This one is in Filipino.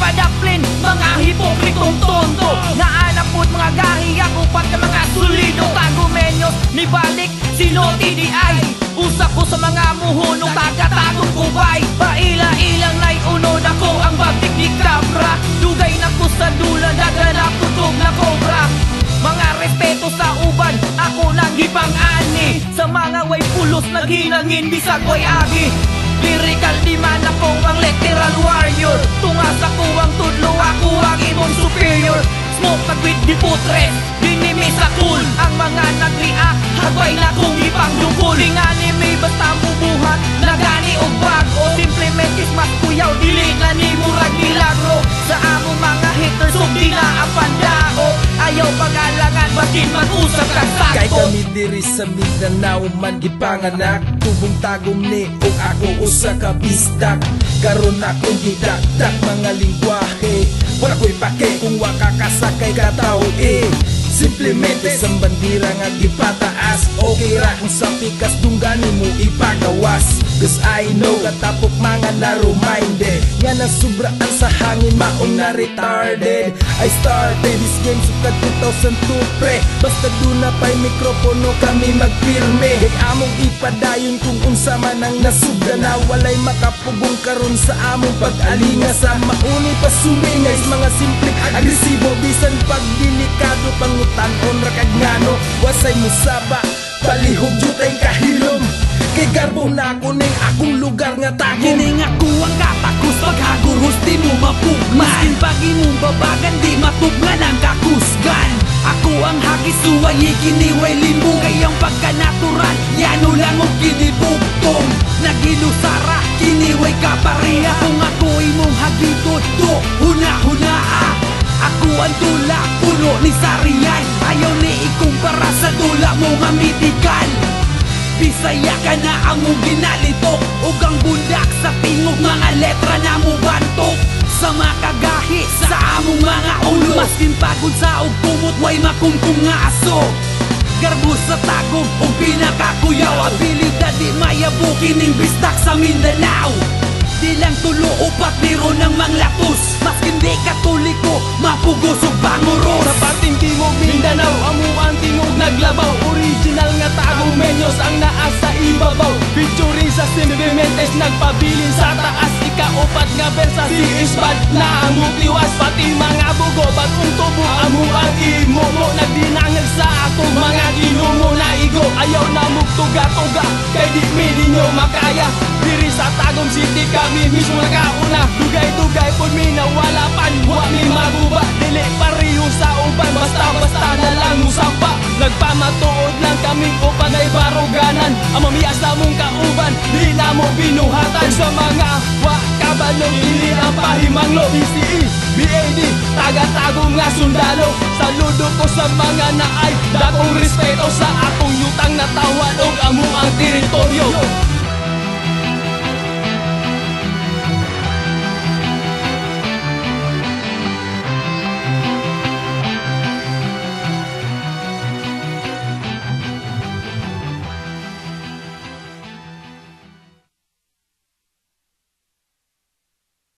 padaplin, mga hipokritong tondo. Naanak po't mga gahiyak upat na mga sulido. Tagumenyos, ni balik, sino TDI. Usap ko sa mga muhunong taga-tagong kubay. Paila-ilang na'y unod ako ang bagtik ni Cabra. Dugay na ko sa dula, daganap tutog na cobra. Mga respeto sa uban, ako nang gipang-ani. Sa mga way pulos na ginangin, bisag way agi. Lyrical di man ako ang literal warrior. Tungas ako ang tudlo, ako ang imong superior. Smoke nagwid di putres, dinimi sa cool. Ang mga nag-react, hagway na kong ipangyungkol. Tingani may basta mubuhat, nagani o bago. Simplemente mas kuyaw, dili na ni murag milagro. Sa among mga haters, so di na ang pandao. Ayaw pag-alangan, batin mag-usap kang sakto. Kay kami diri sa Mindanao man gipanganak. Tubong tagom ni o ako usa ka bisdak. Karon akong gidakdak mga lingwahe. Wala ko'y pake kung waka kasakay ka tao Simplemente sa bandira nga gipataas. Okay ra kung sa pikas dunggani mo ipagawas. Cause I know katapok mga naruminded nga nasubraan sa hangin maong na retarded. I started this game sukad 2002 pre. Basta doon na pa'y mikropono kami magpirme. Kay among ipadayon kung unsa man ang nasubra na walay makapugong karon sa among pag-alinga. Sa mauni pa sumingay mga simpleng agresibo. Bisan pag delikado pangutan-on rakag ngano. Wasay musaba palihog jutay kahilom. Kay garbo na ako ning akong lugar nga tagom. Kining ako ang katakos paghaguros di mo mapugman. Maskin pag imong babagan di matugnan ang kakusgan. Ako ang hagis suway ikiniway limbong. Kayang pagka-natural yano lang o kinibugtong. Nagilusara kiniway kapariya. Kung ako imong hagitot do huna-hunaa. Ako ang tula puno ni Sarian. Ayaw ni ikumpara sa tula mo mamitikan. Bisaya ka na among ginalitok. Ug ang bundak sa tingog mga letra na mo bantok. Sa makagahi sa among mga ulo. Maskin pagod sa og kumot way makungkung nga aso. Garbo sa tagog o pinakakuyaw. Abilidad di mayabukin ning bistak sa Mindanao. Di lang tulo upat niro ng manglatos. Maskin di katoliko mapugos og banguros. Sa parting timog Mindanao amo ang tingog naglabaw. Original nga tagumenyos ang naa sa ibabaw. Featuring sa Simplementes nagpabilin sa taas. Ikaupat nga versa si Isbad na among tiwas. Pati mga bugo bagong tubo amo ang imomo. Nagdinangag sa atong mga ginumo na igo. Ayaw na mugtuga-tuga kay di mi ninyo makaya. Diri sa Tagum City kami mismo nakauna. Dugay-dugay pud mi nawala pan. Wa mi maguba dili pareho sa uban. Basta-basta na lang musapa. Nagpamatuod lang kami o panay baruganan. Ang mamias na mong kauban di na mo binuhatan. Sa mga wa kabalong dili ang pahimanglo. BCE, BAD, taga-tagong nga sundalo. Saludo ko sa mga naay dakong respeto sa akong yutang na tawan og amo ang teritoryo.